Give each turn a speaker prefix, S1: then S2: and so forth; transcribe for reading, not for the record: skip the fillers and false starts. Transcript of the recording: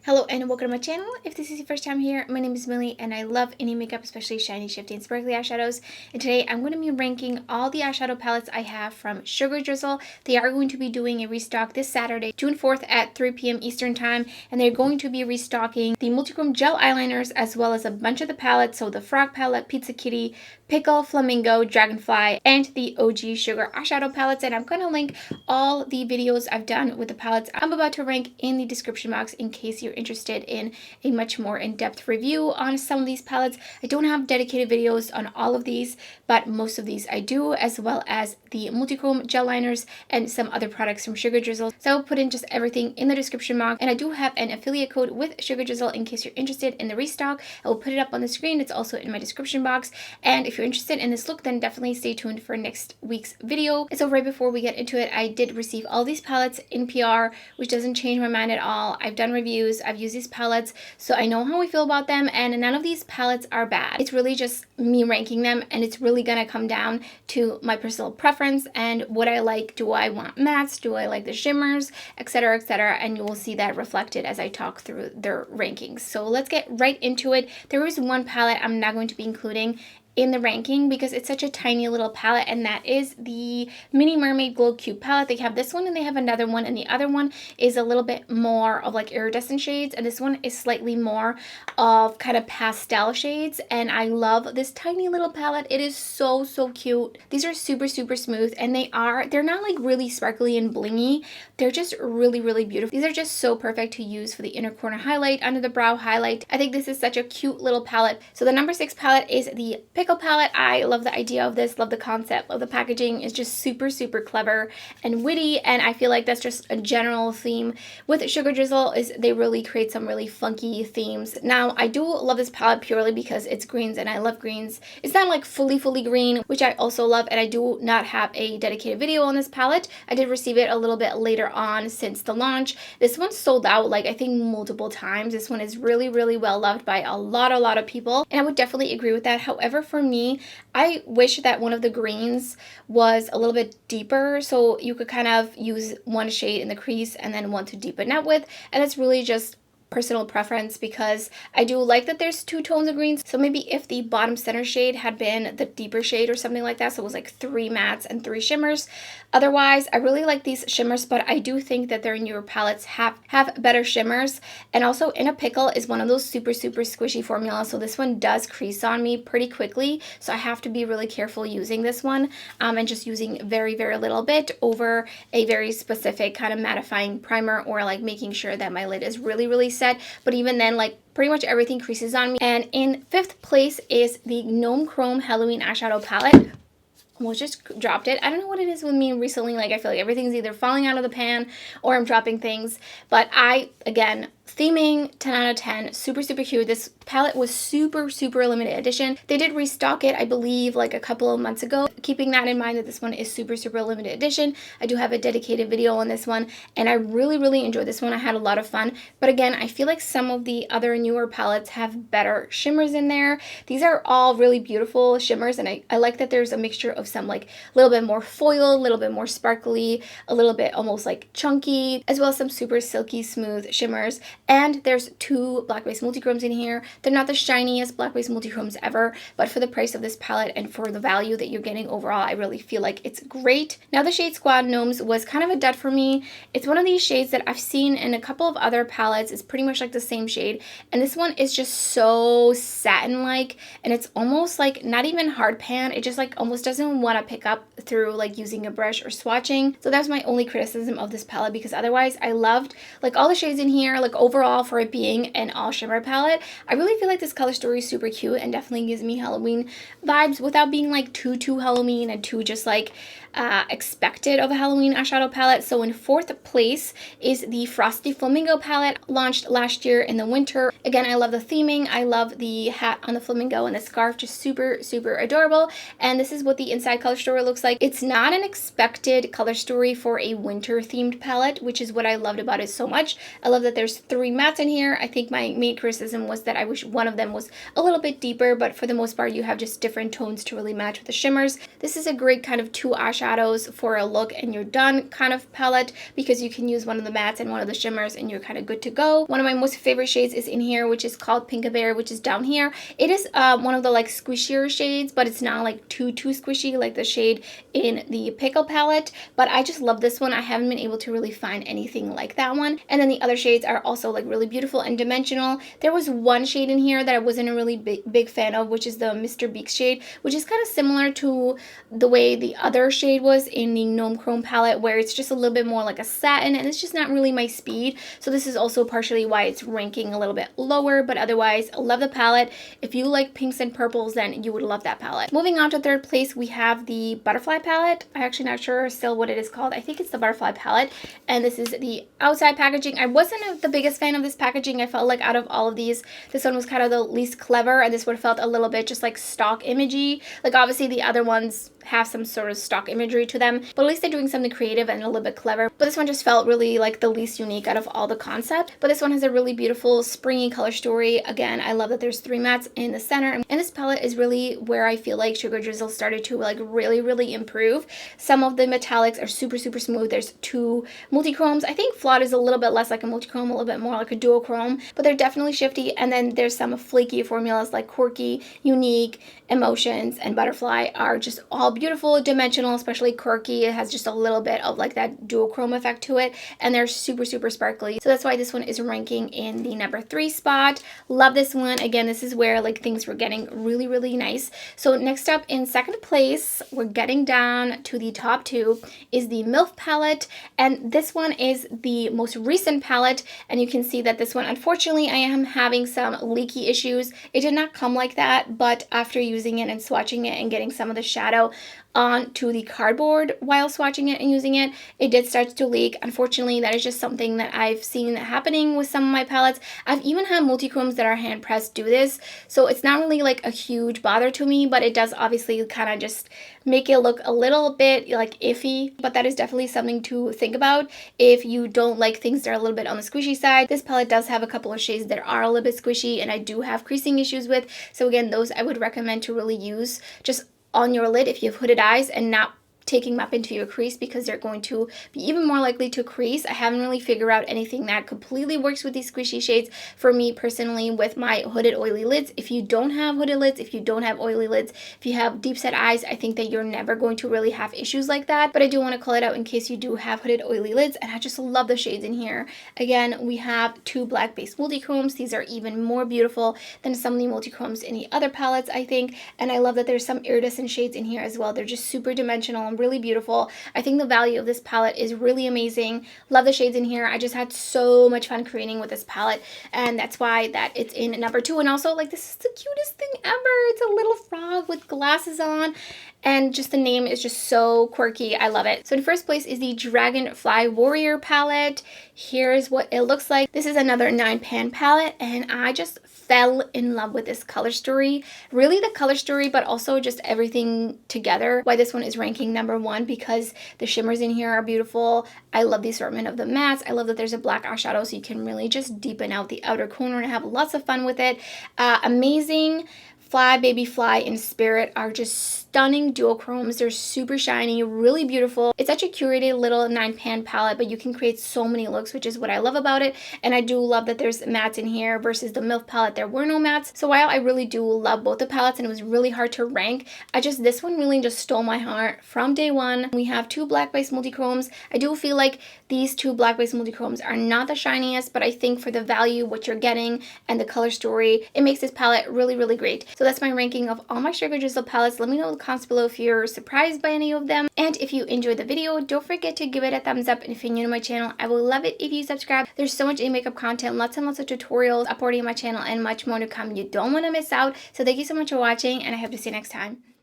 S1: Hello and welcome to my channel. If this is your first time here, my name is Millie and I love any makeup, especially shiny, shifty, and sparkly eyeshadows. And today I'm going to be ranking all the eyeshadow palettes I have from Sugar Drizzle. They are going to be doing a restock this Saturday, June 4th at 3 p.m. Eastern Time. And they're going to be restocking the multichrome gel eyeliners as well as a bunch of the palettes. So the Frog Palette, Pizza Kitty, Pickle, Flamingo, Dragonfly, and the OG Sugar eyeshadow palettes. And I'm going to link all the videos I've done with the palettes I'm about to rank in the description box in case you're interested in a much more in-depth review on some of these palettes. I don't have dedicated videos on all of these, but most of these I do, as well as the multichrome gel liners and some other products from Sugar Drizzle. So I'll put in just everything in the description box, and I do have an affiliate code with Sugar Drizzle in case you're interested in the restock. I will put it up on the screen. It's also in my description box, and if you're interested in this look, then definitely stay tuned for next week's video. And so right before we get into it, I did receive all these palettes in PR, which doesn't change my mind at all. I've done reviews, I've used these palettes, so I know how I feel about them, and none of these palettes are bad. It's really just me ranking them, and it's really gonna come down to my personal preference and what I like. Do I want mattes? Do I like the shimmers? Etc, etc, and you will see that reflected as I talk through their rankings. So let's get right into it. There is one palette I'm not going to be including in the ranking because it's such a tiny little palette, and that is the Mini Mermaid Glow Cube palette. They have this one and they have another one, and the other one is a little bit more of like iridescent shades, and this one is slightly more of kind of pastel shades. And I love this tiny little palette. It is so cute. These are super smooth, and they're not like really sparkly and blingy. They're just really beautiful. These are just so perfect to use for the inner corner highlight, under the brow highlight. I think this is such a cute little palette. So the number 6 palette is the Pickle Palette. I love the idea of this, love the concept, love the packaging. It's just super clever and witty, and I feel like that's just a general theme with Sugar Drizzle, is they really create some really funky themes. Now I do love this palette purely because it's greens, and I love greens. It's not like fully green, which I also love, and I do not have a dedicated video on this palette. I did receive it a little bit later on since the launch. This one sold out like I think multiple times. This one is really well loved by a lot of people, and I would definitely agree with that. However, for me, I wish that one of the greens was a little bit deeper, so you could kind of use one shade in the crease and then one to deepen up with, and it's really just personal preference because I do like that there's 2 tones of greens. So maybe if the bottom center shade had been the deeper shade or something like that, so it was like 3 mattes and 3 shimmers. Otherwise, I really like these shimmers, but I do think that their newer palettes have better shimmers. And also In a Pickle is one of those super squishy formulas, so this one does crease on me pretty quickly, so I have to be really careful using this one, and just using very little bit over a very specific kind of mattifying primer, or like making sure that my lid is really set. But even then, like, pretty much everything creases on me. And in 5th place is the Gnome Chrome Halloween Eyeshadow Palette. Almost just dropped it. I don't know what it is with me recently. Like, I feel like everything's either falling out of the pan or I'm dropping things. But again, theming 10 out of 10, super cute. This palette was super limited edition. They did restock it, I believe, like a couple of months ago. Keeping that in mind that this one is super limited edition, I do have a dedicated video on this one, and I really enjoyed this one. I had a lot of fun. But again, I feel like some of the other newer palettes have better shimmers in there. These are all really beautiful shimmers, and I like that there's a mixture of some like a little bit more foil, a little bit more sparkly, a little bit almost like chunky, as well as some super silky smooth shimmers. And there's 2 black-based multichromes in here. They're not the shiniest black-based multichromes ever, but for the price of this palette and for the value that you're getting overall, I really feel like it's great. Now the shade Squad Gnomes was kind of a dud for me. It's one of these shades that I've seen in a couple of other palettes. It's pretty much like the same shade, and this one is just so satin-like, and it's almost like not even hard pan. It just like almost doesn't want to pick up through like using a brush or swatching. So that's my only criticism of this palette, because otherwise I loved like all the shades in here. Like overall, for it being an all shimmer palette, I really feel like this color story is super cute and definitely gives me Halloween vibes without being like too Halloween and too just like expected of a Halloween eyeshadow palette. So in 4th place is the Frosty Flamingo palette, launched last year in the winter. Again, I love the theming. I love the hat on the flamingo and the scarf, just super adorable. And this is what the inside color story looks like. It's not an expected color story for a winter themed palette, which is what I loved about it so much. I love that there's 3 mattes in here. I think my main criticism was that I wish one of them was a little bit deeper, but for the most part you have just different tones to really match with the shimmers. This is a great kind of 2 eyeshadow eyeshadows for a look and you're done kind of palette, because you can use one of the mattes and one of the shimmers and you're kind of good to go. One of my most favorite shades is in here, which is called Pinkleberry, which is down here. It is one of the like squishier shades, but it's not like too squishy like the shade in the Pickle Palette. But I just love this one. I haven't been able to really find anything like that one. And then the other shades are also like really beautiful and dimensional. There was one shade in here that I wasn't a really big fan of, which is the Mr. Beaks shade, which is kind of similar to the way the other shade was in the Gnome Chrome palette, where it's just a little bit more like a satin, and it's just not really my speed. So this is also partially why it's ranking a little bit lower, but otherwise I love the palette. If you like pinks and purples, then you would love that palette. Moving on to third place, we have the Butterfly palette. I'm actually not sure still what it is called. I think it's the Butterfly palette, and this is the outside packaging. I wasn't the biggest fan of this packaging. I felt like out of all of these, this one was kind of the least clever, and this one felt a little bit just like stock imagey. Like obviously the other ones have some sort of stock imagery to them, but at least they're doing something creative and a little bit clever. But this one just felt really like the least unique out of all the concept. But this one has a really beautiful springy color story. Again, I love that there's 3 mattes in the center, and this palette is really where I feel like Sugar Drizzle started to like really improve. Some of the metallics are super smooth. There's 2 multi-chromes. I think Flawed is a little bit less like a multi-chrome, a little bit more like a duochrome, but they're definitely shifty. And then there's some flaky formulas like Quirky, Unique, Emotions, and Butterfly are just all beautiful, dimensional, especially Quirky. It has just a little bit of like that duochrome effect to it, and they're super sparkly. So that's why this one is ranking in the number 3 spot. Love this one. Again, this is where like things were getting really nice. So next up in second place, we're getting down to the top 2, is the Milf palette, and this one is the most recent palette, and you can see that this one, unfortunately, I am having some leaky issues. It did not come like that, but after using it and swatching it and getting some of the shadow onto the cardboard while swatching it and using it, it did start to leak. Unfortunately, that is just something that I've seen happening with some of my palettes. I've even had multi-chromes that are hand pressed do this, so it's not really like a huge bother to me, but it does obviously kind of just make it look a little bit like iffy. But that is definitely something to think about if you don't like things that are a little bit on the squishy side. This palette does have a couple of shades that are a little bit squishy, and I do have creasing issues with, so again, those I would recommend to really use just on your lid if you have hooded eyes and not taking them up into your crease, because they're going to be even more likely to crease. I haven't really figured out anything that completely works with these squishy shades for me personally with my hooded oily lids. If you don't have hooded lids, if you don't have oily lids, if you have deep set eyes, I think that you're never going to really have issues like that. But I do want to call it out in case you do have hooded oily lids, and I just love the shades in here. Again, we have 2 black based multi-chromes. These are even more beautiful than some of the multi-chromes in the other palettes, I think, and I love that there's some iridescent shades in here as well. They're just super dimensional and really beautiful. I think the value of this palette is really amazing. Love the shades in here. I just had so much fun creating with this palette, and that's why that it's in number 2. And also, like, this is the cutest thing ever. It's a little frog with glasses on, and just the name is just so quirky. I love it. So in first place is the Dragonfly Warrior palette. Here's what it looks like. This is another 9-pan palette, and I just fell in love with this color story. Really the color story, but also just everything together. Why this one is ranking number 1, because the shimmers in here are beautiful. I love the assortment of the mattes. I love that there's a black eyeshadow, so you can really just deepen out the outer corner and have lots of fun with it. Amazing. Fly Baby Fly and Spirit are just stunning duochromes. They're super shiny, really beautiful. It's such a curated little 9-pan palette, but you can create so many looks, which is what I love about it. And I do love that there's mattes in here versus the Milf palette. There were no mattes. So while I really do love both the palettes and it was really hard to rank, this one really just stole my heart from day one. We have 2 black-based multi-chromes. I do feel like these 2 black-based multi-chromes are not the shiniest, but I think for the value, what you're getting, and the color story, it makes this palette really great. So that's my ranking of all my Sugar Drizzle palettes. Let me know in the comments below if you're surprised by any of them. And if you enjoyed the video, don't forget to give it a thumbs up. And if you're new to my channel, I will love it if you subscribe. There's so much makeup content, lots and lots of tutorials uploading on my channel, and much more to come. You don't want to miss out. So thank you so much for watching, and I hope to see you next time.